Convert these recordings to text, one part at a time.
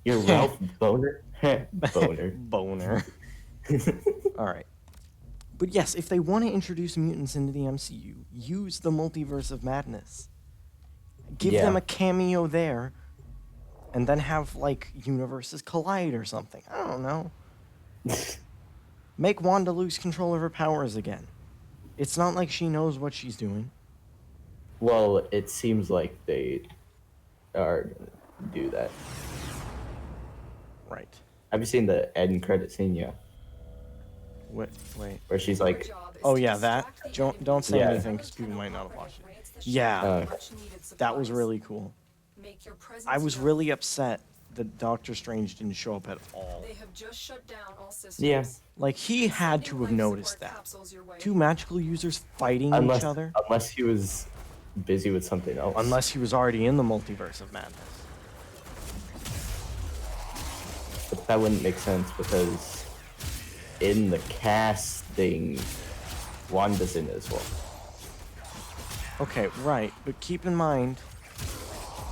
You're Ralph Boner? Boner. Boner. All right. But yes, if they want to introduce mutants into the MCU, use the Multiverse of Madness. Give them Yeah. a cameo there, and then have, like, universes collide or something. I don't know. Make Wanda lose control of her powers again. It's not like she knows what she's doing. Well, it seems like they are gonna do that. Right. Have you seen the end credit scene yet? Wait. Where she's like, Oh, yeah, that. Don't say Yeah. anything, because people might not have watched it. Yeah, uh, that was really cool. I was really upset that Doctor Strange didn't show up at all. They have just shut down all systems. yeah. Like, he had to have noticed that. Two magical users fighting Unless, each other. unless he was busy with something else. Unless he was already in the Multiverse of Madness. But that wouldn't make sense because in the casting, Wanda's in it as well. Okay, right, but keep in mind,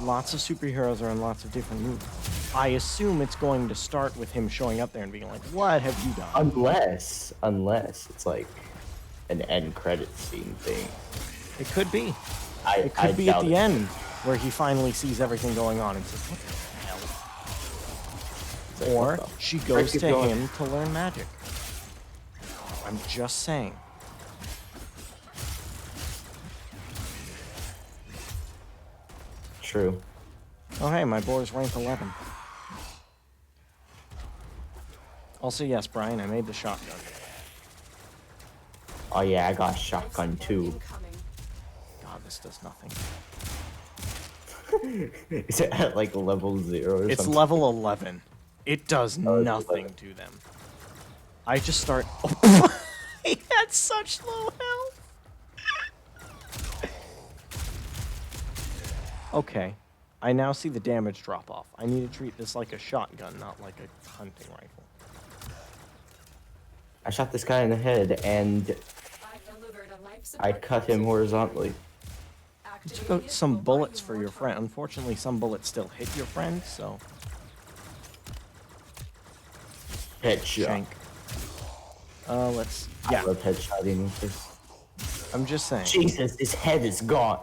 lots of superheroes are in lots of different movies. I assume it's going to start with him showing up there and being like, "What have you done?" Unless it's like an end credit scene thing. It could be. I It could be at doubt the it. end where he finally sees everything going on and says, "What the hell?" It's like, Or what the she frick goes is to going- him to learn magic. I'm just saying. True. Oh, hey, my boy's rank 11. Also, yes, Brian, I made the shotgun. Oh yeah, I got a shotgun too. God, this does nothing. Is it at like level 0 or It's something? level 11. It does Oh, it's nothing 11. to them. I just start... Oh, he had such low health! Okay. I now see the damage drop off. I need to treat this like a shotgun, not like a hunting rifle. I shot this guy in the head and I cut him horizontally. You took out some bullets for your friend. Unfortunately, some bullets still hit your friend, so... Headshot. Shank. Let's... I Yeah, love headshotting with this. I'm just saying. Jesus, his head is gone.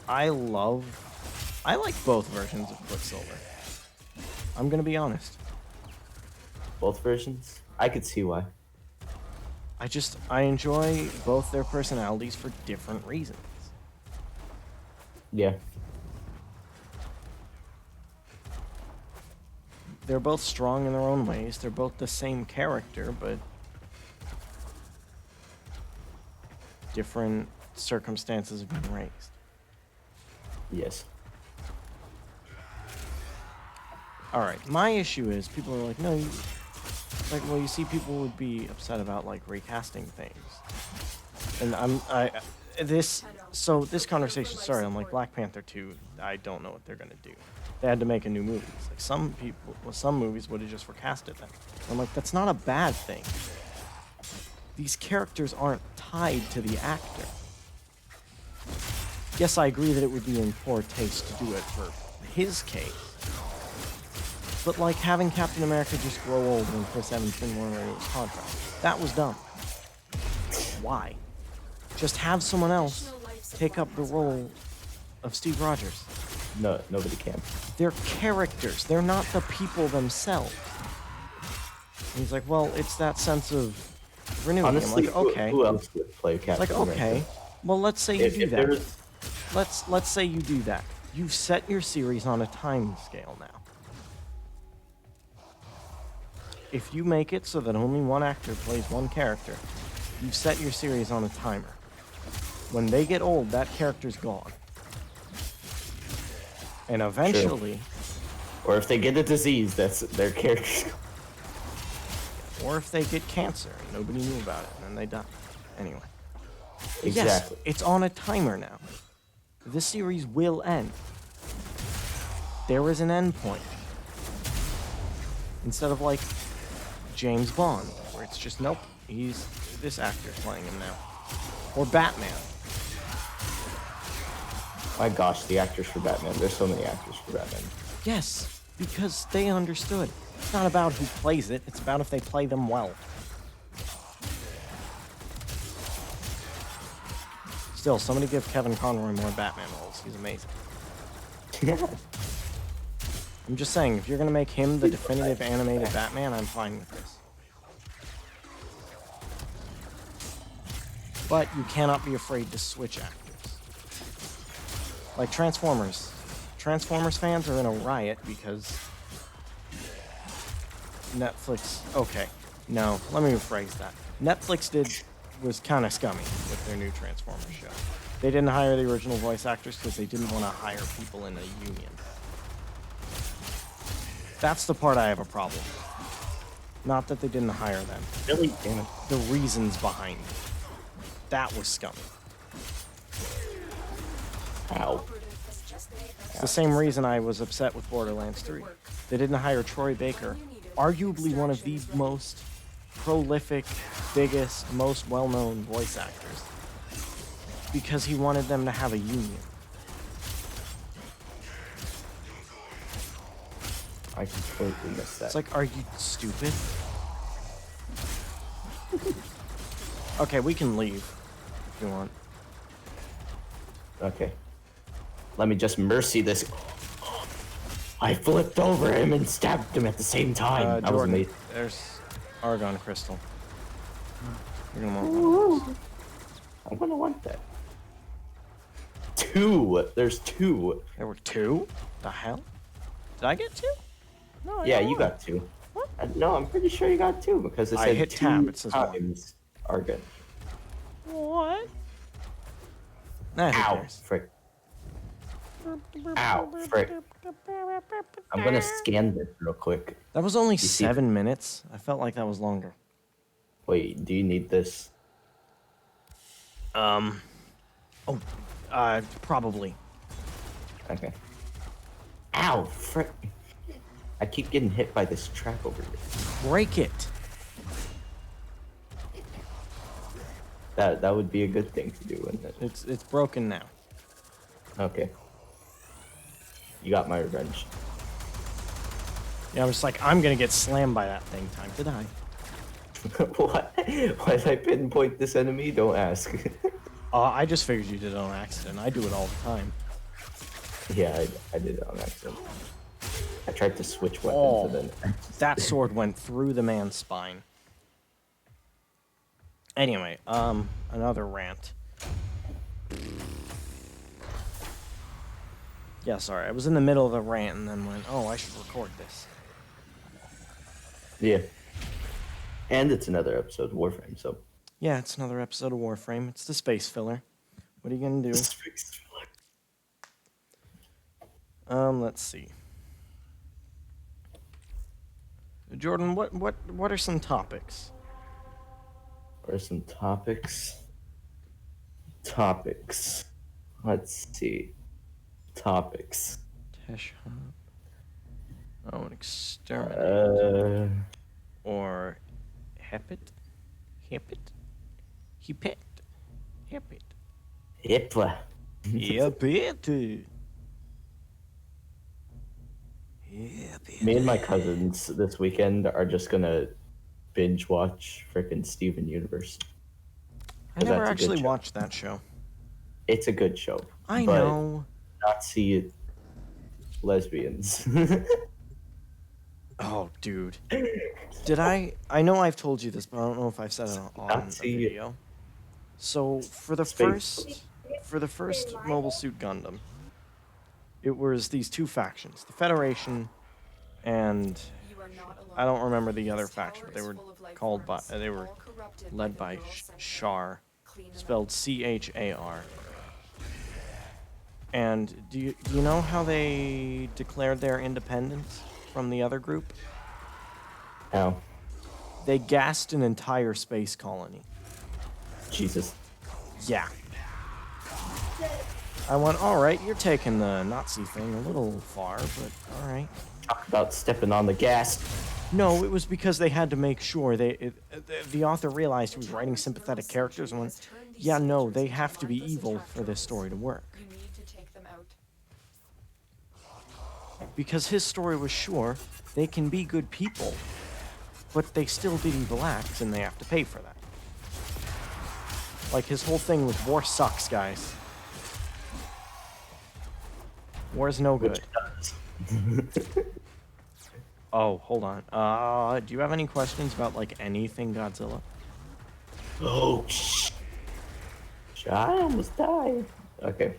I like both versions of Quicksilver. I'm gonna be honest. Both versions? I could see why. I enjoy both their personalities for different reasons. Yeah. They're both strong in their own ways. They're both the same character, but different circumstances of being raised. Yes. Alright, my issue is people are like, no, like, well, you see, people would be upset about, like, recasting things. And this conversation started, I'm like, Black Panther 2, I don't know what they're gonna do. They had to make a new movie. It's like, some movies would have just recasted them. I'm like, that's not a bad thing. These characters aren't tied to the actor. Yes, I agree that it would be in poor taste to do it for his case. But, like, having Captain America just grow old when Chris Evans didn't want to renew his contract, that was dumb. Why? Just have someone else take up the role of Steve Rogers. No, nobody can. They're characters. They're not the people themselves. And he's like, well, it's that sense of renewing. Honestly, I'm like, okay. who else would play It's Captain like, okay. America? Well, let's say you do If that. there's- Let's say you do that. You've set your series on a time scale now. If you make it so that only one actor plays one character, you've set your series on a timer. When they get old, that character's gone. And eventually, Or if they get a disease, that's their character. or if they get cancer and nobody knew about it and then they die. Anyway. Exactly. Yes, it's on a timer now. This series will end. There is an end point. Instead of like James Bond, where it's just, nope, this actor's playing him now. Or Batman. My gosh, the actors for Batman. There's so many actors for Batman. Yes, Because they understood. It's not about who plays it, it's about if they play them well. Still, somebody give Kevin Conroy more Batman roles. He's amazing. Yeah. I'm just saying, if you're gonna make him the definitive animated Batman, I'm fine with this. But you cannot be afraid to switch actors. Like Transformers. Transformers fans are in a riot because Netflix... Okay, no, let me rephrase that. Netflix was kind of scummy with their new Transformers show. They didn't hire the original voice actors because they didn't want to hire people in a union. That's the part I have a problem with. Not that they didn't hire them. Really? Damn it. The reasons behind it. That was scummy. Ow. It's the same reason I was upset with Borderlands 3. They didn't hire Troy Baker, arguably one of the most prolific, biggest, most well-known voice actors, because he wanted them to have a union. I completely missed that. It's like, are you stupid? Okay, we can leave if you want. Okay. Let me just mercy this. I flipped over him and stabbed him at the same time. That was Jordan, amazing. there's Argon Crystal. You're gonna want one of those. I'm gonna want that. Two. There's two. There were two? The hell? Did I get two? No, I Yeah, got you one. got two. What? No, I'm pretty sure you got two because it I said hit two tab, it says one. times are good. What? Nah, who Ow, cares? frick. Ow, frick. I'm gonna scan this real quick. That was only see 7 minutes. I felt like that was longer. Wait, do you need this? Probably. Okay. Ow, frick. I keep getting hit by this trap over here. Break it. That would be a good thing to do, wouldn't it? It's broken now. Okay. You got my revenge. Yeah, I was like, I'm gonna get slammed by that thing time to die. What? Why did I pinpoint this enemy? Don't ask. I just figured you did it on accident. I do it all the time. Yeah, I did it on accident. I tried to switch weapons Oh. and then... That sword went through the man's spine. Anyway, another rant. Yeah, sorry. I was in the middle of the rant and then went, oh, I should record this. Yeah. And it's another episode of Warframe, so... Yeah, it's another episode of Warframe. It's the space filler. What are you gonna do? Let's see. Jordan, what are some topics? What are some topics? Topics. Let's see. Topics. Tesh Hub. Oh, an exterminate. Or Hepit? Hepit? Hepit? Hepit. Hipla. Hepit. Me and my cousins this weekend are just gonna binge watch frickin' Steven Universe. I 'Cause never that's a good actually show. watched that show. It's a good show. I but know. Not see lesbians. Oh, dude. Did I know I've told you this, but I don't know if I've said it on the Nazi- video. So for the Space. first Mobile Suit Gundam, it was these two factions, the Federation and You are not alone. I don't remember the other This faction, tower but they is were full of life called by forms, they were all corrupted led by by the neural center. Char, Clean them spelled Char. And do you know how they declared their independence from the other group? Ow. They gassed an entire space colony. Jesus. Yeah. I went, all right, you're taking the Nazi thing a little far, but all right. Talk about stepping on the gas. No, it was because they had to make sure the author realized he was writing sympathetic characters and went, yeah, no, they have to be evil for this story to work. You need to take them out. Because his story was, sure, they can be good people, but they still did evil acts and they have to pay for that. Like, his whole thing with war sucks, guys. War's no good. Oh, hold on. Do you have any questions about, like, anything Godzilla? Oh, I almost died. Okay.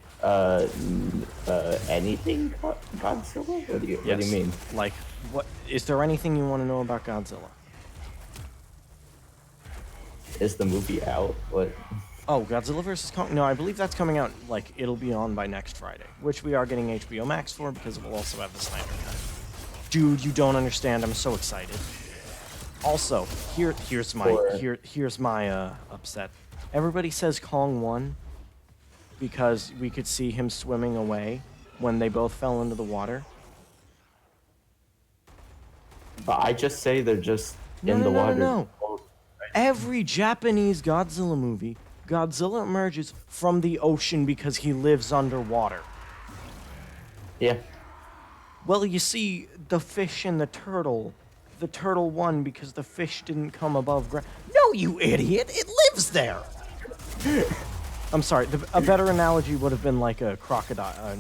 Anything Godzilla? What do you mean? Like, what is there anything you want to know about Godzilla? Is the movie out? What? Oh, Godzilla vs. Kong? No, I believe that's coming out, like, it'll be on by next Friday, which we are getting HBO Max for because it will also have the Snyder Cut. Dude, you don't understand. I'm so excited. Also, here's my upset. Everybody says Kong won because we could see him swimming away when they both fell into the water. But I just say they're just in the water. No. Every Japanese Godzilla movie, Godzilla emerges from the ocean because he lives underwater. Yeah. Well, you see, the fish and the turtle. The turtle won because the fish didn't come above ground. No, you idiot! It lives there! I'm sorry, a better analogy would have been like a crocodile. A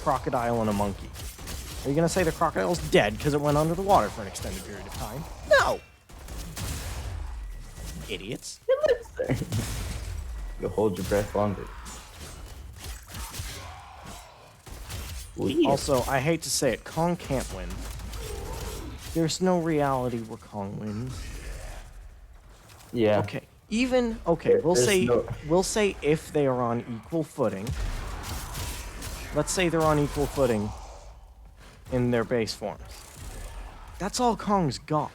crocodile and a monkey. Are you gonna say the crocodile's dead because it went under the water for an extended period of time? No! Idiots. It lives there. You'll hold your breath longer. Weird. Also, I hate to say it, Kong can't win. There's no reality where Kong wins. Yeah. Okay. We'll say if they are on equal footing. Let's say they're on equal footing in their base forms. That's all Kong's got.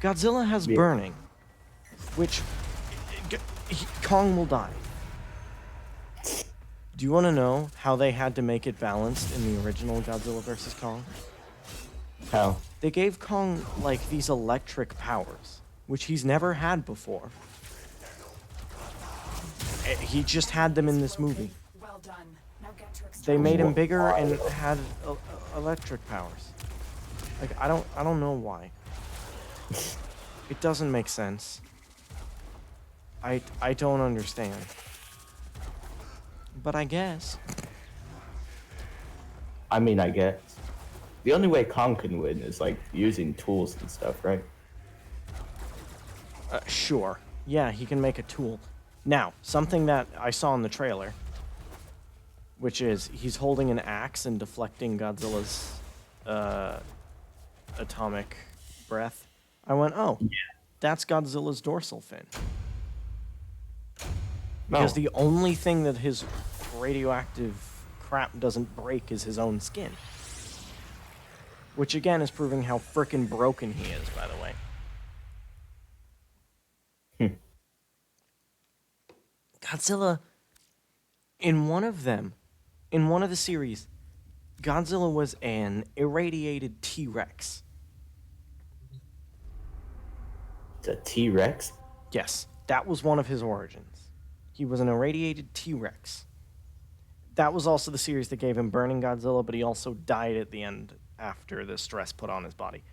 Godzilla has burning, which Kong will die. Do you want to know how they had to make it balanced in the original Godzilla vs. Kong? How? They gave Kong, like, these electric powers, which he's never had before. He just had them in this movie. Well done. Now get to They made him bigger and had electric powers. Like, I don't know why. It doesn't make sense. I don't understand. But I guess. I mean, I guess. The only way Kong can win is, like, using tools and stuff, right? Sure. Yeah, he can make a tool. Now, something that I saw in the trailer, which is he's holding an axe and deflecting Godzilla's atomic breath. I went, oh, yeah. That's Godzilla's dorsal fin. Because the only thing that his radioactive crap doesn't break is his own skin. Which, again, is proving how frickin' broken he is, by the way. Godzilla, in one of the series, Godzilla was an irradiated T-Rex. It's a T-Rex? Yes, that was one of his origins. He was an irradiated T-Rex. That was also the series that gave him Burning Godzilla, but he also died at the end after the stress put on his body.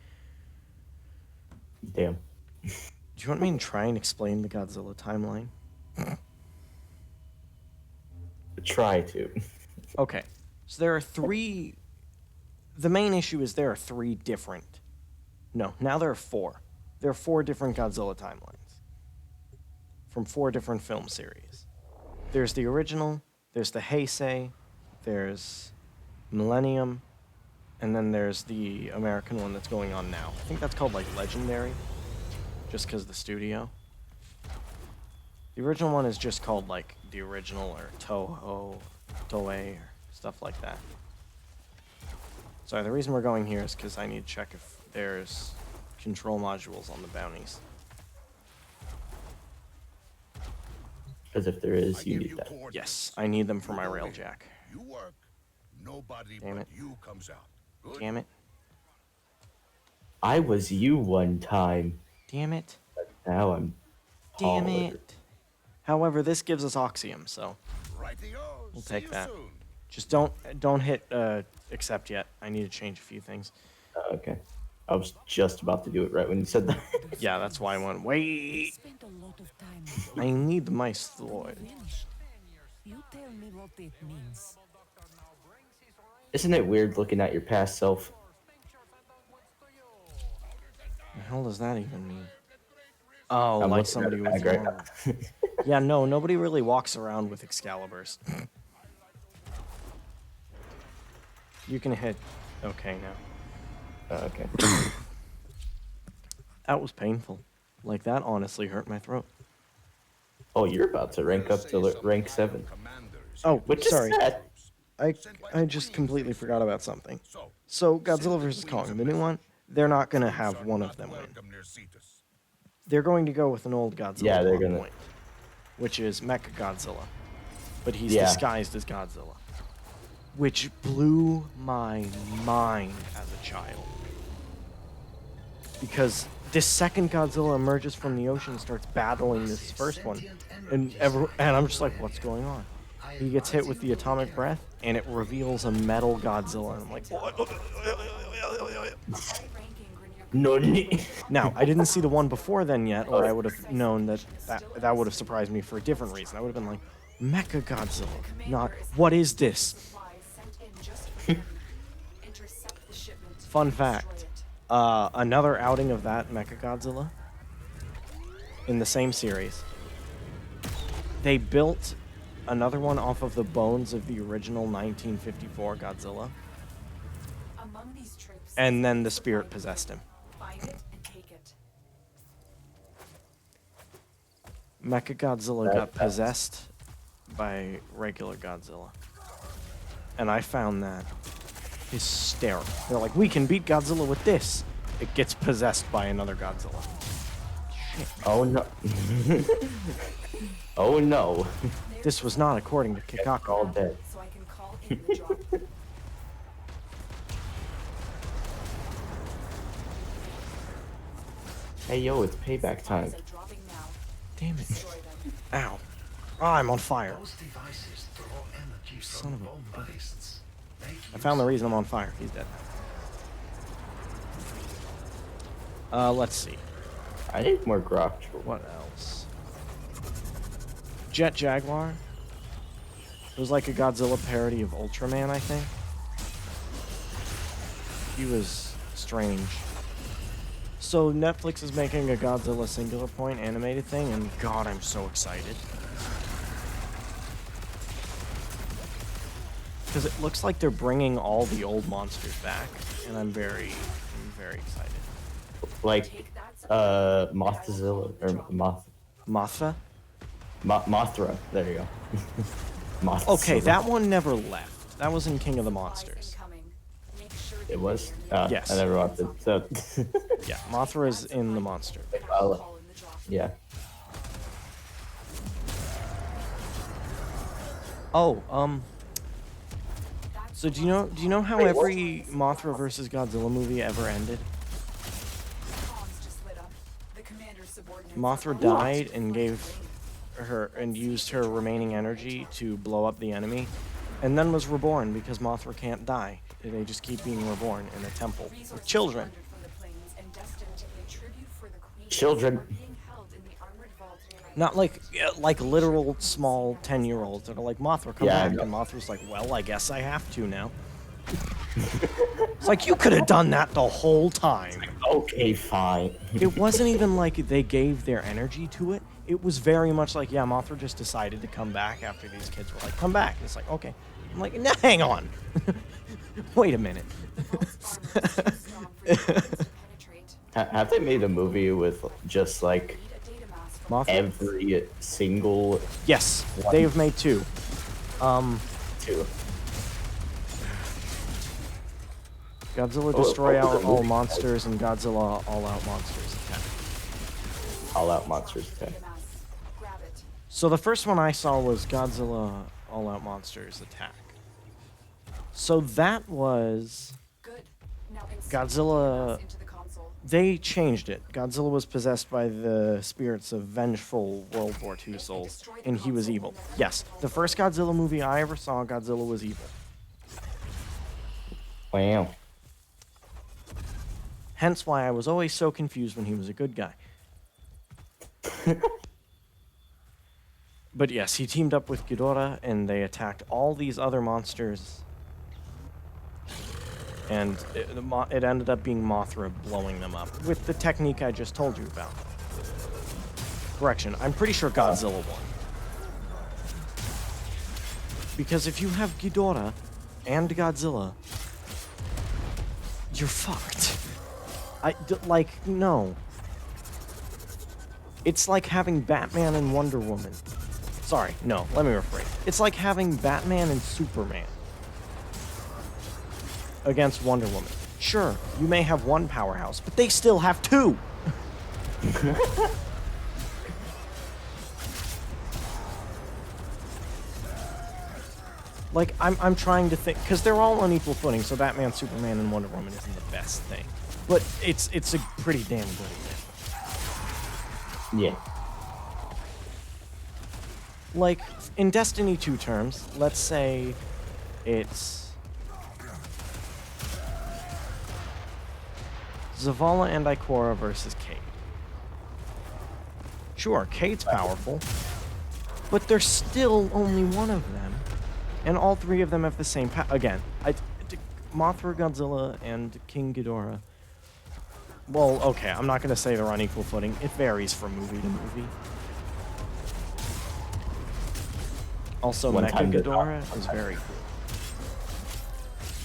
Damn. Do you want me to try and explain the Godzilla timeline? Try to. Okay, so there are three... The main issue is there are three different... No, now there are four. There are four different Godzilla timelines. From four different film series. There's the original, there's the Heisei, there's Millennium, and then there's the American one that's going on now. I think that's called, like, Legendary, just because the studio. The original one is just called, like, the original, or Toho, Toei, or stuff like that. Sorry, the reason we're going here is because I need to check if there's control modules on the bounties. Because if there is, you need that. Yes, I need them for my railjack. You work, nobody Damn but it. you comes out. Good? Damn it. I was you one time. Damn it. But now I'm Damn taller. it. However, this gives us Oxium, so Righty-o. We'll See take you that. soon. Just don't hit accept yet. I need to change a few things. Okay. I was just about to do it right when you said that. Yeah, that's why I went wait. Spent a lot of time. I need my Sloyd. Finished. You tell me what it means. Isn't it weird looking at your past self? The hell does that even mean? Oh, I'm like looking at somebody a with bag right armor. now. Yeah, no, nobody really walks around with Excaliburs. You can hit okay now. Okay. That was painful. Like that honestly hurt my throat. Oh, you're about to rank up to rank 7. Oh, Which sorry. is sad. I just completely forgot about something. So Godzilla vs. Kong, the new one, they're not gonna have one of them win. They're going to go with an old Godzilla Yeah, they're plot gonna- point, which is Mecha Godzilla, but he's Yeah. disguised as Godzilla, which blew my mind as a child. Because this second Godzilla emerges from the ocean and starts battling this first one, and I'm just like, what's going on? He gets hit with the atomic breath, and it reveals a metal Godzilla. And I'm like, No need. now I didn't see the one before then yet, or I would have known that would have surprised me for a different reason. I would have been like, Mecha Godzilla, not what is this? Fun fact: another outing of that Mecha Godzilla in the same series. They built another one off of the bones of the original 1954 Godzilla, Among these troops, and then the spirit possessed him. find it and take it. Mecha Godzilla got That's- possessed by regular Godzilla, and I found that hysterical. They're like, we can beat Godzilla with this. It gets possessed by another Godzilla. Shit. Oh no. Oh no. This was not according to Kikaku. All dead. So I can call in the job. Hey yo, it's payback time. Supplies are dropping now. Damn it. Destroy them. Ow. Ah, I'm on fire. Those devices draw energy Son from of a bomb ballasts. Make I found the reason I'm on fire. He's dead. Let's see. I need more grok. What else? Jet Jaguar. It was like a Godzilla parody of Ultraman, I think. He was strange. So Netflix is making a Godzilla Singular Point animated thing, and God, I'm so excited. Because it looks like they're bringing all the old monsters back, and I'm very excited. Like, Mothzilla, or Mothra? Mothra. There you go. Mothzilla. Okay, that one never left. That was in King of the Monsters. Incoming. Make sure It was? Yes. I never watched it, so... Yeah, Mothra is in the monster. call in the drop. yeah. Oh, so do you know how Wait, every Mothra versus Godzilla movie ever ended? Comms just lit up. The commander's subordinates Mothra are- died and used her remaining energy to blow up the enemy, and then was reborn because Mothra can't die. They just keep being reborn in a temple with Resources children. plundered from the plains and destined to pay tribute for the queen Children. are being held in the armored vault nearby. Not like literal small 10-year-olds that are like, Mothra, come Yeah, I back. know. And Mothra's like, well, I guess I have to now. It's like, you could have done that the whole time. Okay, fine. It wasn't even like they gave their energy to it. It was very much like, yeah, Mothra just decided to come back after these kids were like, come back. And it's like, okay. I'm like, nah, hang on. Wait a minute. Strong for the plains to penetrate. Have they made a movie with just like Need a data mask from Mothra? every single Yes, they have made two. two? Godzilla Destroy oh, the All movie. Monsters and Godzilla All Out Monsters Attack. All Out Monsters. Okay. data mask. Grab it. So the first one I saw was Godzilla All Out Monsters Attack. So that was... Good. Now insert Godzilla- data mask into the console. They changed it. Godzilla was possessed by the spirits of vengeful World War II souls, and he was evil. Yes, the first Godzilla movie I ever saw, Godzilla was evil. Wow. Hence why I was always so confused when he was a good guy. But yes, he teamed up with Ghidorah, and they attacked all these other monsters. And it ended up being Mothra blowing them up, with the technique I just told you about. Correction, I'm pretty sure Godzilla won. Because if you have Ghidorah and Godzilla, you're fucked. No. It's like having Batman and Wonder Woman. Sorry, no, let me rephrase. It's like having Batman and Superman against Wonder Woman. Sure, you may have one powerhouse, but they still have two! Like, I'm trying to think, because they're all on equal footing, so Batman, Superman, and Wonder Woman isn't the best thing. But it's a pretty damn good example. Yeah. Like, in Destiny 2 terms, let's say it's Zavala and Ikora versus Cade. Sure, Cade's powerful, but there's still only one of them, and all three of them have the same again, Mothra, Godzilla, and King Ghidorah. Well, okay, I'm not going to say they're on equal footing. It varies from movie to movie. Also, Mecha Ghidorah is very cool.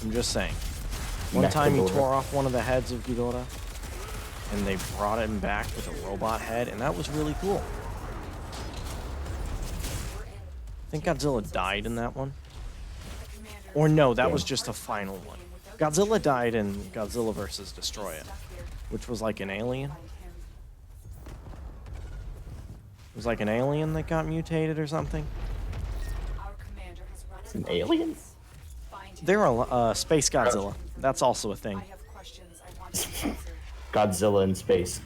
I'm just saying. One time he tore off one of the heads of Ghidorah, and they brought him back with a robot head, and that was really cool. I think Godzilla died in that one. Or no, that was just a final one. Godzilla died in Godzilla vs. Destroy It, which was like an alien. It was like an alien that got mutated or something. It's an alien? They're a Space Godzilla. That's also a thing. Godzilla in space.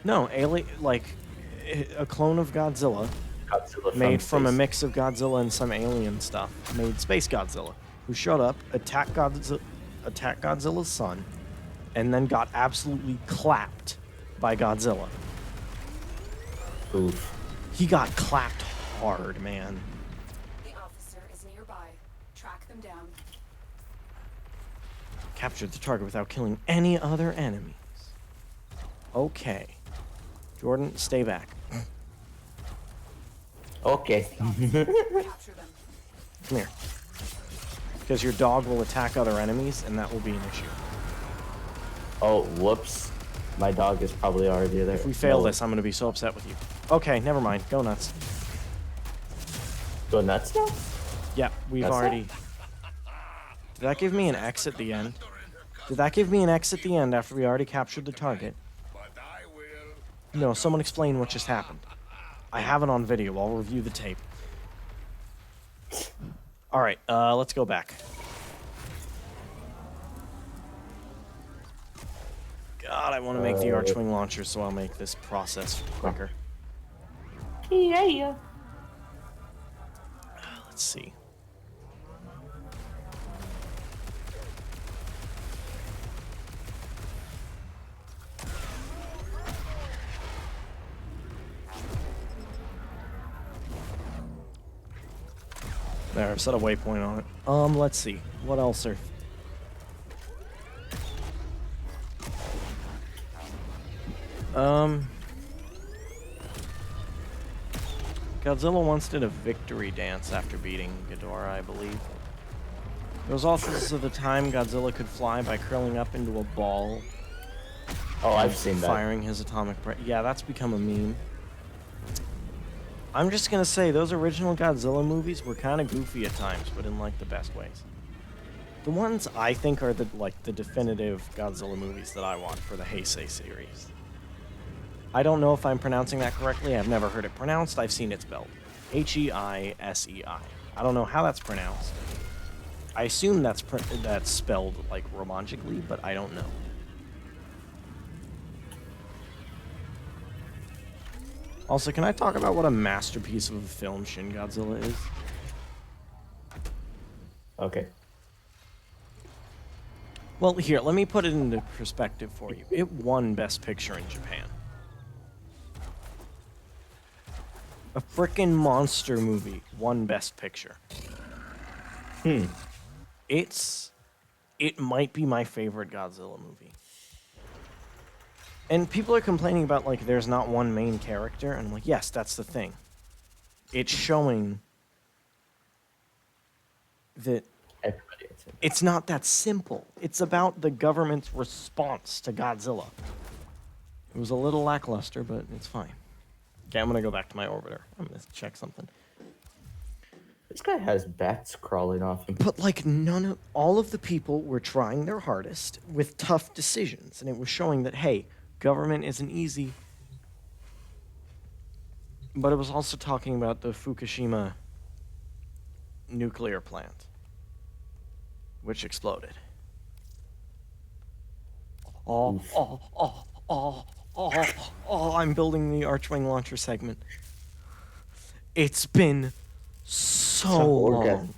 No, like a clone of Godzilla, made from a mix of Godzilla and some alien stuff, made Space Godzilla, who showed up, attacked Godzilla's son, and then got absolutely clapped by Godzilla. Oof. He got clapped hard, man. The officer is nearby. Track them down. Captured the target without killing any other enemies. Okay. Jordan, stay back. Okay. Capture them. Come here. Because your dog will attack other enemies, and that will be an issue. Oh, whoops. My dog is probably already there. If we fail this, I'm going to be so upset with you. Okay, never mind. Go nuts. Go nuts now? Yeah, we've That's already... Did that give me an X at the end? Did that give me an X at the end after we already captured the target? No, someone explain what just happened. I have it on video. I'll review the tape. Alright, let's go back. God, I want to make the Archwing launcher, so I'll make this process quicker. Yeah. Let's see. There, I've set a waypoint on it. Let's see. What else are... Godzilla once did a victory dance after beating Ghidorah, I believe. There was also the time Godzilla could fly by curling up into a ball. Oh, I've seen that. Firing his atomic breath. Yeah, that's become a meme. I'm just gonna say, those original Godzilla movies were kind of goofy at times, but in, like, the best ways. The ones I think are the definitive Godzilla movies that I want for the Heisei series. I don't know if I'm pronouncing that correctly. I've never heard it pronounced. I've seen it spelled. Heisei. I don't know how that's pronounced. I assume that's spelled, like, romantically, but I don't know. Also, can I talk about what a masterpiece of a film Shin Godzilla is? Okay. Well, here, let me put it into perspective for you. It won Best Picture in Japan. A frickin' monster movie won Best Picture. It might be my favorite Godzilla movie. And people are complaining about, like, there's not one main character, and I'm like, yes, that's the thing. It's showing that Everybody, it's in. it's not that simple. It's about the government's response to Godzilla. It was a little lackluster, but it's fine. Okay, I'm gonna go back to my orbiter. I'm gonna check something. This guy has bats crawling off him. But like all of the people were trying their hardest with tough decisions, and it was showing that hey, government isn't easy. But it was also talking about the Fukushima nuclear plant, which exploded. Oh, I'm building the Archwing launcher segment. It's been so long.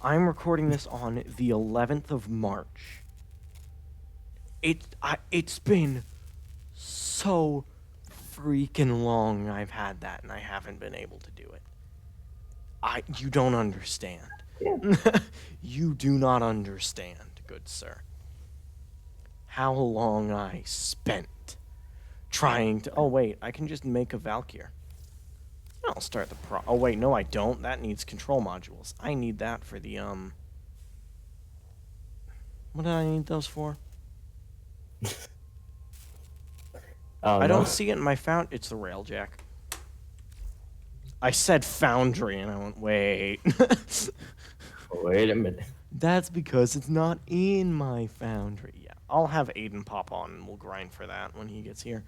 I'm recording this on the 11th of March. It's been so freaking long I've had that, and I haven't been able to do it. You don't understand. Yeah. You do not understand, good sir. How long I spent trying to... Oh, wait, I can just make a Valkyr. I'll start the Oh, wait, no, I don't. That needs control modules. I need that for the, What did I need those for? I don't see it in my found... It's the railjack. I said foundry, and I went, wait. Wait a minute. That's because it's not in my foundry. Yeah, I'll have Aiden pop on, and we'll grind for that when he gets here.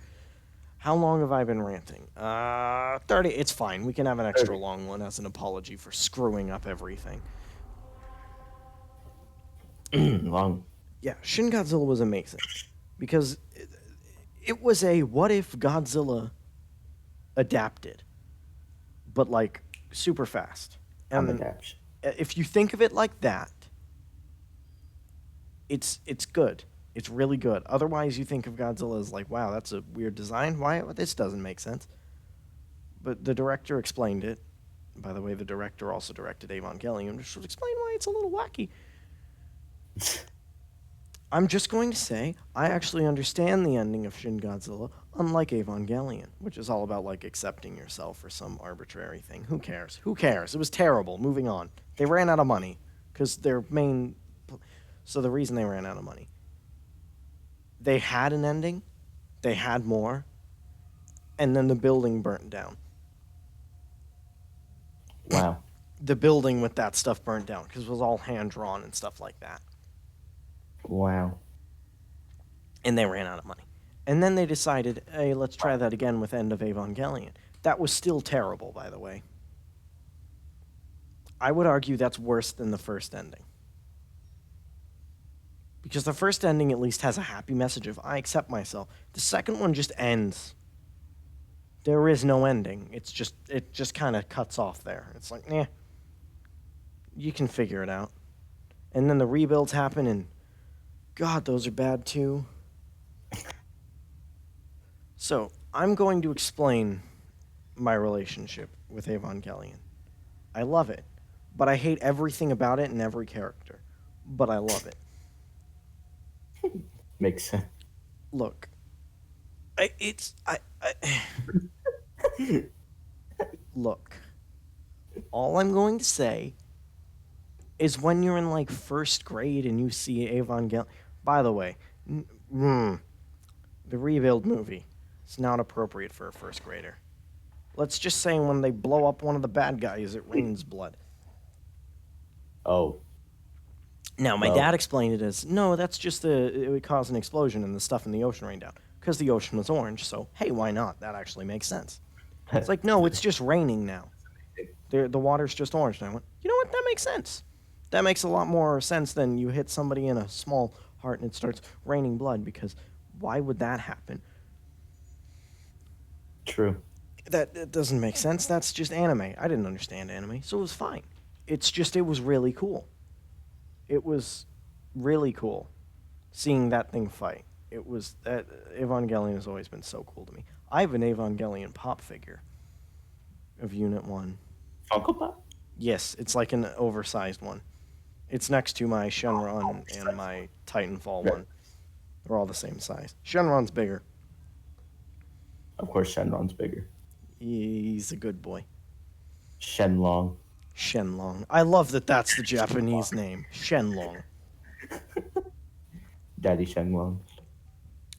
How long have I been ranting? 30. It's fine. We can have an extra long one as an apology for screwing up everything. Long. Yeah, Shin Godzilla was amazing. Because it was a what if Godzilla adapted, but like super fast. And Adaptation. if you think of it like that, it's good. It's really good. Otherwise, you think of Godzilla as like, wow, that's a weird design. Why? This doesn't make sense. But the director explained it. By the way, the director also directed Evangelion, which would explain why it's a little wacky. I'm just going to say, I actually understand the ending of Shin Godzilla, unlike Evangelion, which is all about, like, accepting yourself for some arbitrary thing. Who cares? Who cares? It was terrible. Moving on. They ran out of money, because their main... So the reason they ran out of money. They had an ending, they had more, and then the building burnt down. Wow. The building with that stuff burnt down, because it was all hand-drawn and stuff like that. Wow. And they ran out of money. And then they decided, hey, let's try that again with End of Evangelion. That was still terrible, by the way. I would argue that's worse than the first ending. Because the first ending at least has a happy message of, I accept myself. The second one just ends. There is no ending. It just kind of cuts off there. It's like, nah. You can figure it out. And then the rebuilds happen, and God, those are bad too. So, I'm going to explain my relationship with Evangelion. I love it, but I hate everything about it and every character. But I love it. Makes sense. Look, look, all I'm going to say is when you're in, like, first grade and you see Evangelion... By the way, the Rebuild movie is not appropriate for a first grader. Let's just say when they blow up one of the bad guys, it rains blood. Oh. Now, my dad explained it as, no, that's just it would cause an explosion and the stuff in the ocean rained down. Because the ocean was orange, so, hey, why not? That actually makes sense. It's like, no, it's just raining now. The water's just orange. And I went, you know what? That makes sense. That makes a lot more sense than you hit somebody in a small heart and it starts raining blood, because why would that happen? True. That doesn't make sense. That's just anime. I didn't understand anime, so it was fine. It's just, it was really cool. It was really cool. seeing that thing fight. It was that Evangelion has always been so cool to me. I have an Evangelion pop figure of Unit 1. Funko Pop? Yes, it's like an oversized one. It's next to my Shenron and my Titanfall Yeah. one. They're all the same size. Shenron's bigger. Of course, Shenron's bigger. He's a good boy. Shenlong. Shenlong. I love that that's the Japanese name. Shenlong. Daddy Shenlong.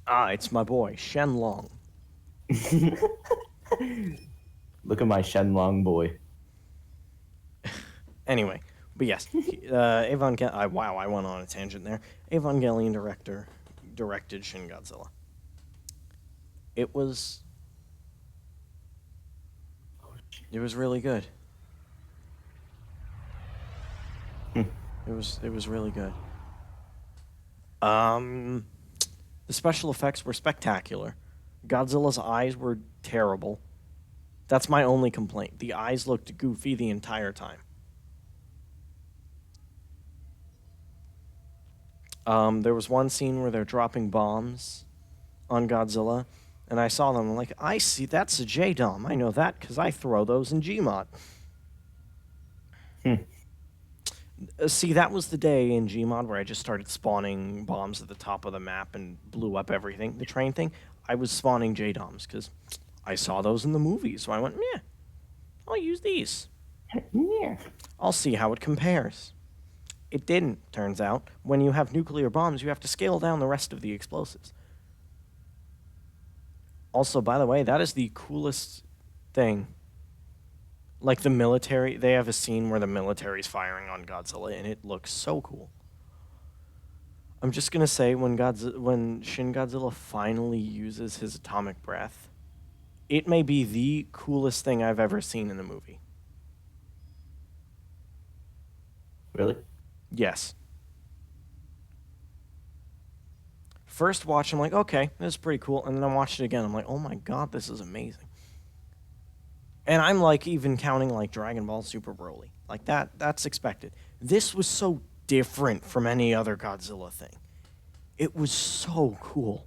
Ah, it's my boy, Shenlong. Look at my Shenlong boy. Anyway, but yes, Evangelion. Wow, I went on a tangent there. Evangelion directed Shin Godzilla. It was really good. It was really good. The special effects were spectacular. Godzilla's eyes were terrible. That's my only complaint. The eyes looked goofy the entire time. There was one scene where they're dropping bombs on Godzilla, and I saw them. I'm like, I see, that's a J-Dom. I know that because I throw those in Gmod. See, that was the day in Gmod where I just started spawning bombs at the top of the map and blew up everything. The train thing, I was spawning J-Doms because I saw those in the movies. So I went, yeah, I'll use these. Yeah. I'll see how it compares. It didn't, turns out. When you have nuclear bombs, you have to scale down the rest of the explosives. Also, by the way, that is the coolest thing. Like the military, they have a scene where the military's firing on Godzilla, and it looks so cool. I'm just gonna say, when Shin Godzilla finally uses his atomic breath, it may be the coolest thing I've ever seen in a movie. Really? Yes. First watch, I'm like, okay, this is pretty cool. And then I watched it again. I'm like, oh my god, this is amazing. And I'm like even counting like Dragon Ball Super Broly. Like that's expected. This was so different from any other Godzilla thing. It was so cool.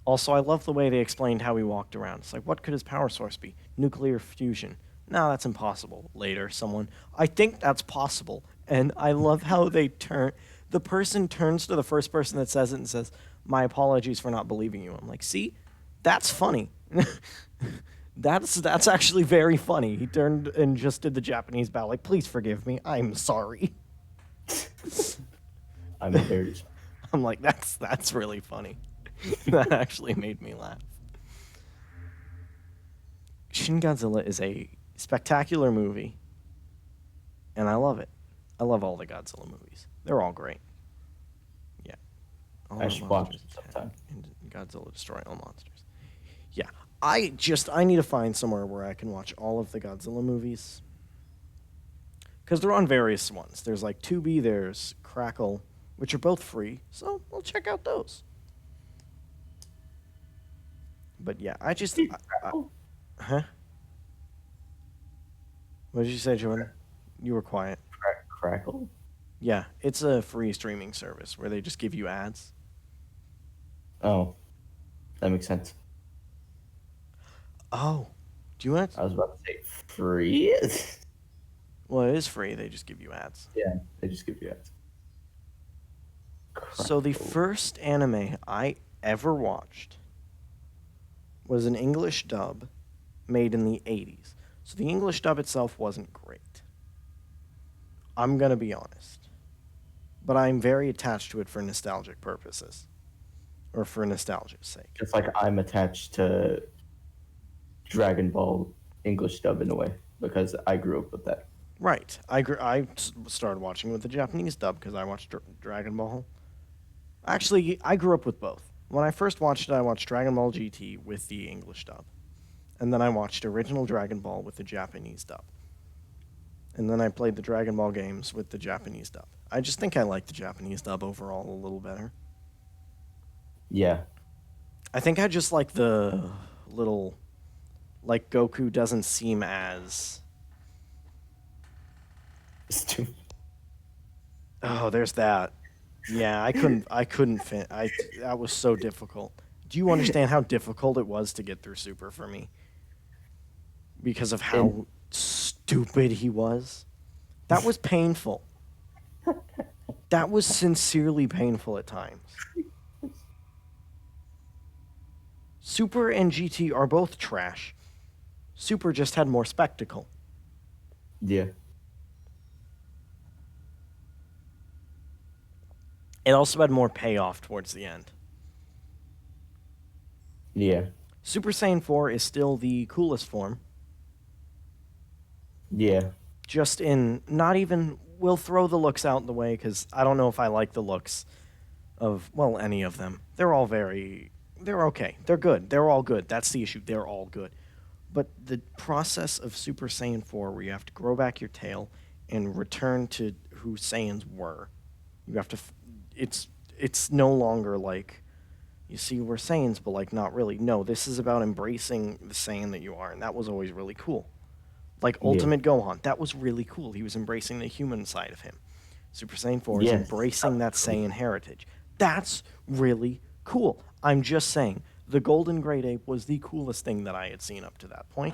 Also, I love the way they explained how he walked around. It's like, what could his power source be? Nuclear fusion. No, that's impossible. Later, I think that's possible. And I love how the person turns to the first person that says it and says, my apologies for not believing you. I'm like, see, that's funny. That's actually very funny. He turned and just did the Japanese bow, like, please forgive me. I'm sorry. I'm very sorry. I'm like, that's really funny. That actually made me laugh. Shin Godzilla is a spectacular movie, and I love it. I love all the Godzilla movies. They're all great. Yeah. All I our should watch monsters it sometime. and Godzilla destroy all monsters. Yeah. I need to find somewhere where I can watch all of the Godzilla movies. Because they're on various ones. There's like Tubi, there's Crackle, which are both free, so we'll check out those. But yeah, huh? What did you say, Jordan? You were quiet. Crackle? Yeah, it's a free streaming service where they just give you ads. Oh, that makes sense. Oh, do you want I was about to say free. Well, it is free. They just give you ads. Yeah, they just give you ads. So the Crackle. first anime I ever watched was an English dub made in the 80s. So the English dub itself wasn't great. I'm going to be honest. But I'm very attached to it for nostalgic purposes. Or for nostalgia's sake. Just like I'm attached to Dragon Ball English dub in a way because I grew up with that. Right. Started watching with the Japanese dub because I watched Dragon Ball. Actually, I grew up with both. When I first watched it, I watched Dragon Ball GT with the English dub. And then I watched original Dragon Ball with the Japanese dub. And then I played the Dragon Ball games with the Japanese dub. I just think I like the Japanese dub overall a little better. Yeah. I think I just like the little... Like, Goku doesn't seem as... Stupid. Oh, there's that. Yeah, I couldn't fin that was so difficult. Do you understand how difficult it was to get through Super for me? Because of And how stupid he was? That was painful. That was sincerely painful at times. Super and GT are both trash. Super just had more spectacle. yeah, It also had more payoff towards the end. yeah, Super Saiyan 4 is still the coolest form. yeah, Just in, not even, we'll throw the looks out in the way because I don't know if I like the looks of, well, any of them. They're all they're okay. They're good. They're all good. That's the issue. They're all good. But the process of Super Saiyan 4, where you have to grow back your tail and return to who Saiyans were, you have to, it's no longer like, you see, we're Saiyans, but like not really. No, this is about embracing the Saiyan that you are, and that was always really cool. Like yeah, Ultimate Gohan, that was really cool. He was embracing the human side of him. Super Saiyan 4 is yes. embracing that Saiyan heritage. That's really cool. I'm just saying, the Golden Great Ape was the coolest thing that I had seen up to that point.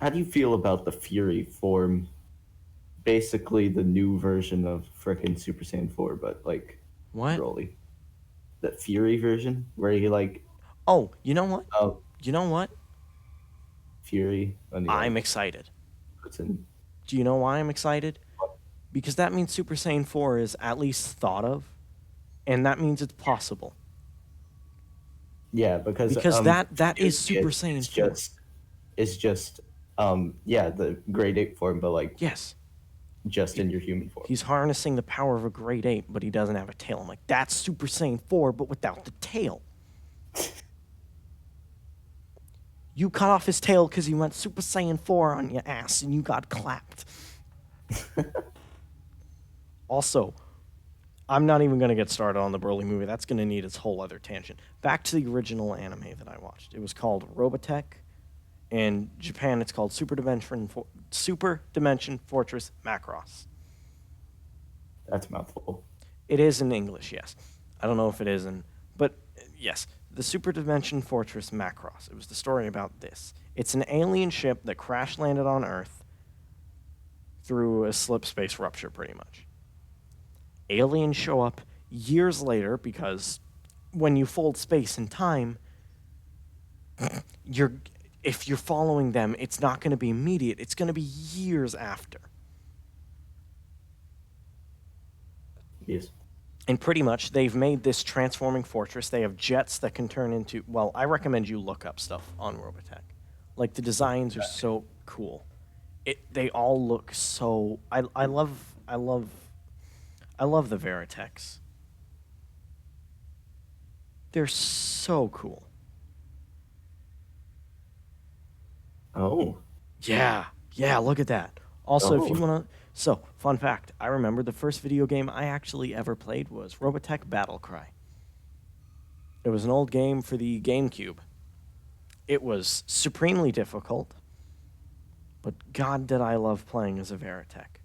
How do you feel about the Fury form? Basically, the new version of frickin' Super Saiyan 4, but like What? Broly. The Fury version, where he like, Oh, you know what? oh, You know what? Fury, and he I'm like excited. puts in. Do you know why I'm excited? Because that means Super Saiyan 4 is at least thought of, and that means it's possible. Yeah, because Because that is Super it's Saiyan 4. it's just yeah, the Great Ape form, but like Yes. just in your human form. He's harnessing the power of a great ape, but he doesn't have a tail. I'm like, that's Super Saiyan 4, but without the tail. You cut off his tail because he went Super Saiyan 4 on your ass and you got clapped. Also, I'm not even going to get started on the Broly movie. That's going to need its whole other tangent. Back to the original anime that I watched. It was called Robotech. In Japan, it's called Super Dimension Fortress Macross. That's a mouthful. It is in English, yes. I don't know if it is in, but yes, the Super Dimension Fortress Macross. It was the story about this. It's an alien ship that crash landed on Earth through a slip space rupture, pretty much. Aliens show up years later because when you fold space and time, you're if you're following them, it's not going to be immediate. It's going to be years after. Yes. And pretty much, they've made this transforming fortress. They have jets that can turn into. Well, I recommend you look up stuff on Robotech. Like the designs are so cool. They all look so. I love the Veritex. They're so cool. Oh. Yeah, yeah. Look at that. Also, if you Oh. wanna. So, fun fact: I remember the first video game I actually ever played was Robotech Battle Cry. It was an old game for the GameCube. It was supremely difficult, but God, did I love playing as a Veritech.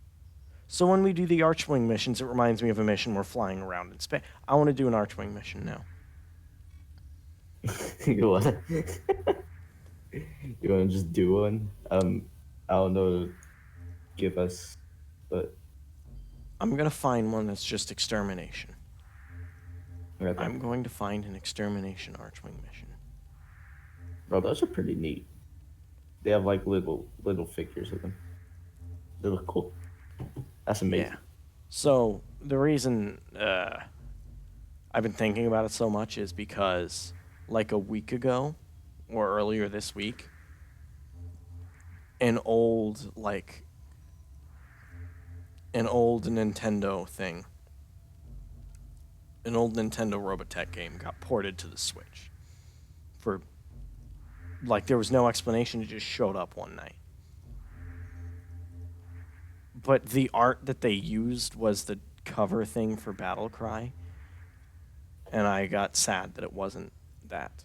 So when we do the Archwing missions, it reminds me of a mission we're flying around in space. I want to do an Archwing mission now. You wanna you wanna just do one? I don't know. Give us, but I'm going to find one that's just extermination. okay. I'm going to find an extermination Archwing mission. Bro, those are pretty neat. They have like little figures of them. They look cool. That's amazing. Yeah. So the reason I've been thinking about it so much is because, like a week ago, or earlier this week, an old Nintendo thing, an old Nintendo Robotech game got ported to the Switch. For like there was no explanation; it just showed up one night. But the art that they used was the cover thing for Battle Cry, and I got sad that it wasn't that.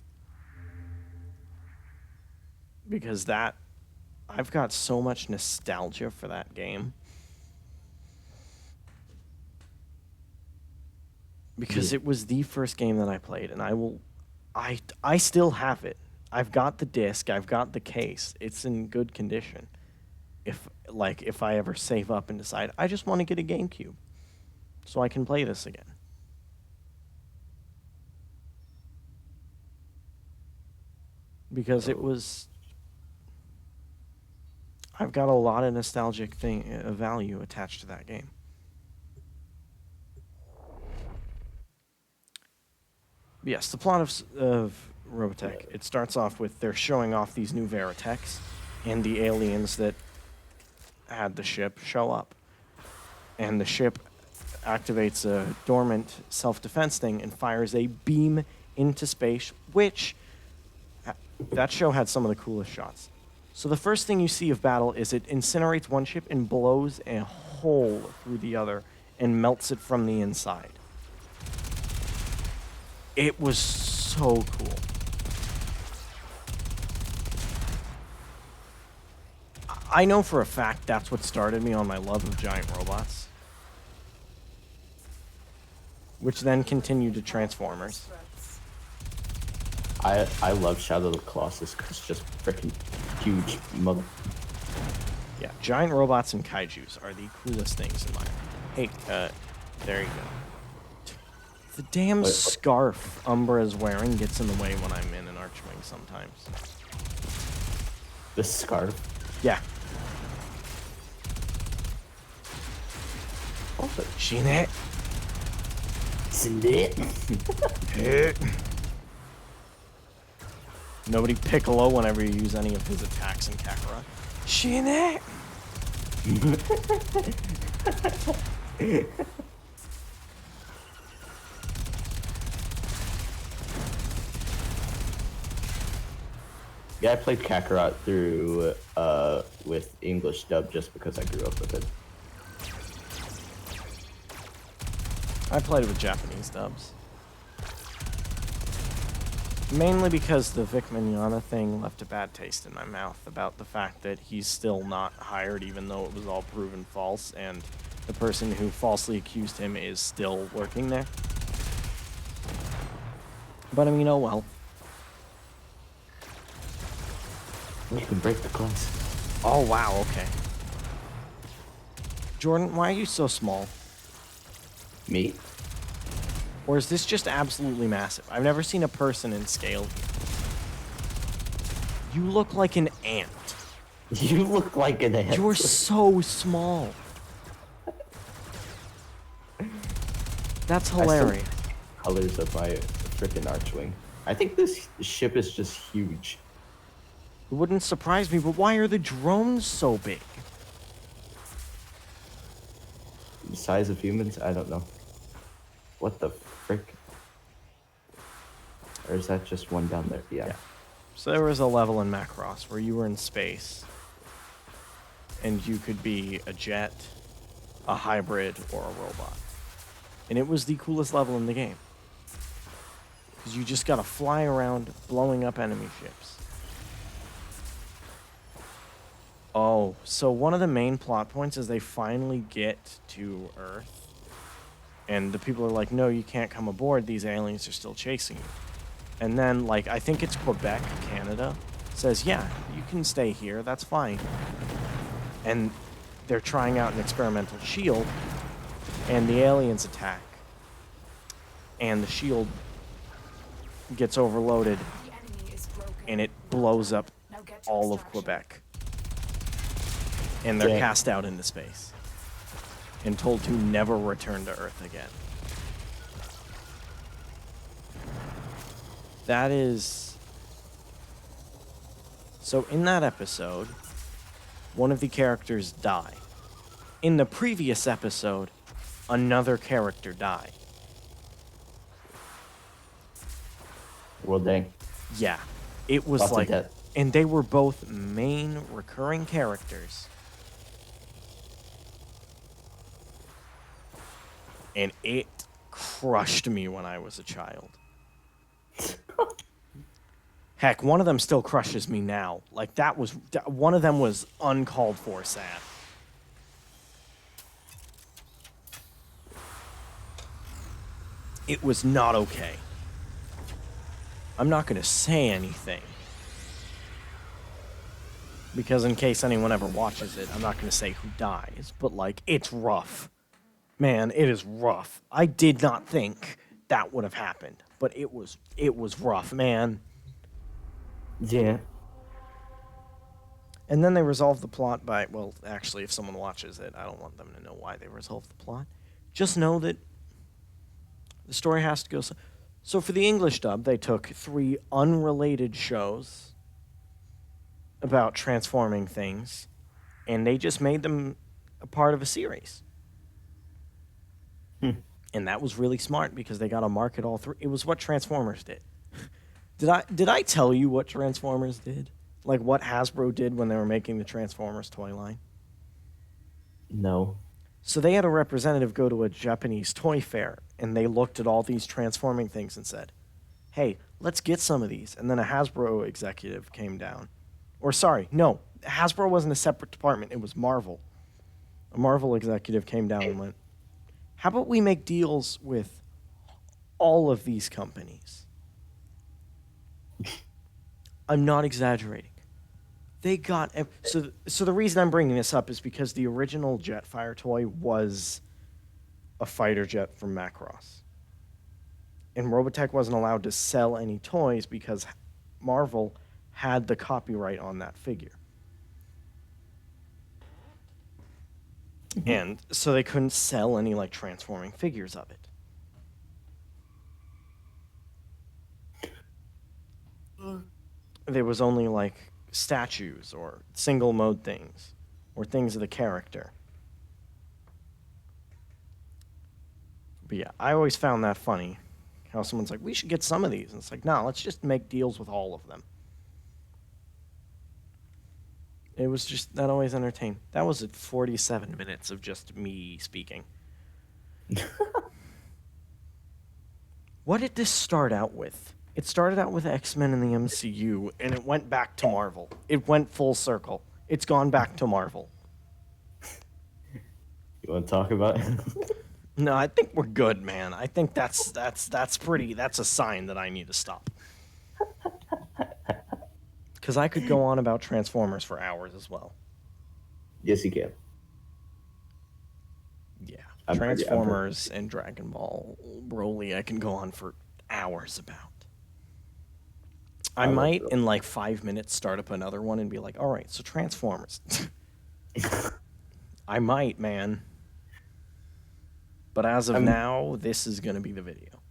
Because I've got so much nostalgia for that game. because Yeah. it was the first game that I played, and I still have it. I've got the disc, I've got the case. It's in good condition. If I ever save up and decide I just want to get a GameCube so I can play this again. Because it was I've got a lot of nostalgic value attached to that game. Yes, the plot of Robotech, it starts off with they're showing off these new Veritechs, and the aliens that had the ship show up. And the ship activates a dormant self-defense thing and fires a beam into space, which that show had some of the coolest shots. So the first thing you see of battle is it incinerates one ship and blows a hole through the other and melts it from the inside. It was so cool. I know for a fact that's what started me on my love of giant robots, which then continued to Transformers. I love Shadow of the Colossus because it's just freaking huge mother. Yeah, giant robots and kaijus are the coolest things in my opinion. Hey, there you go. The damn Wait, what? scarf Umbra's wearing gets in the way when I'm in an Archwing sometimes. The scarf. Yeah. Also, Seen it? isn't it? Nobody Piccolo whenever you use any of his attacks in Kakarot. Seen it? Yeah, I played Kakarot through with English dub just because I grew up with it. I played it with Japanese dubs. Mainly because the Vic Mignogna thing left a bad taste in my mouth about the fact that he's still not hired even though it was all proven false, and the person who falsely accused him is still working there. But I mean, oh well. You can break the glass. Oh wow, okay. Jordan, why are you so small? Me? Or is this just absolutely massive? I've never seen a person in scale here. You look like an ant. You look like an ant. You're so small. That's hilarious. Colors of my freaking Archwing. I think this ship is just huge. It wouldn't surprise me, but why are the drones so big? The size of humans? I don't know. What the frick? Or is that just one down there? Yeah. So there was a level in Macross where you were in space, and you could be a jet, a hybrid, or a robot. And it was the coolest level in the game. Because you just gotta fly around blowing up enemy ships. Oh, so one of the main plot points is they finally get to Earth. And the people are like, no, you can't come aboard. These aliens are still chasing you. And then, like, I think it's Quebec, Canada, says, yeah, you can stay here. That's fine. And they're trying out an experimental shield. And the aliens attack. And the shield gets overloaded. The enemy is broken. And it blows up Now get to all of extraction. Quebec. And they're Yeah. cast out into space. And told to never return to Earth again. That is... So in that episode, one of the characters die. In the previous episode, another character died. Well, dang. Yeah. It was Lots of like... death. And they were both main recurring characters. And it crushed me when I was a child. Heck, one of them still crushes me now. Like, one of them was uncalled for sad. It was not okay. I'm not going to say anything. Because in case anyone ever watches it, I'm not going to say who dies. But, like, it's rough. Man, it is rough. I did not think that would have happened. But it was rough, man. Yeah. And then they resolved the plot by, well, actually, if someone watches it, I don't want them to know why they resolved the plot. Just know that the story has to go. So for the English dub, they took 3 unrelated shows about transforming things, and they just made them a part of a series. And that was really smart because they got to market all 3. It was what Transformers did. Did I tell you what Transformers did? Like what Hasbro did when they were making the Transformers toy line? No. So they had a representative go to a Japanese toy fair, and they looked at all these transforming things and said, hey, let's get some of these. And then a Hasbro executive came down. Or sorry, no, Hasbro wasn't a separate department. It was Marvel. A Marvel executive came down and went, how about we make deals with all of these companies? I'm not exaggerating. They got so the reason I'm bringing this up is because the original Jetfire toy was a fighter jet from Macross. And Robotech wasn't allowed to sell any toys because Marvel had the copyright on that figure. And so they couldn't sell any like transforming figures of it. There was only like statues or single mode things or things of the character. But yeah, I always found that funny. How someone's like, we should get some of these. And it's like, no, let's just make deals with all of them. It was just, that always entertained. That was at 47 minutes of just me speaking. What did this start out with? It started out with X-Men in the MCU, and it went back to Marvel. It went full circle. It's gone back to Marvel. You want to talk about it? No, I think we're good, man. I think that's a sign that I need to stop. Because I could go on about Transformers for hours as well. Yes, you can. Yeah. I'm Transformers and Dragon Ball Broly, I can go on for hours about. I might, in like 5 minutes, start up another one and be like, all right, so Transformers. I might, man. But as of now, this is going to be the video.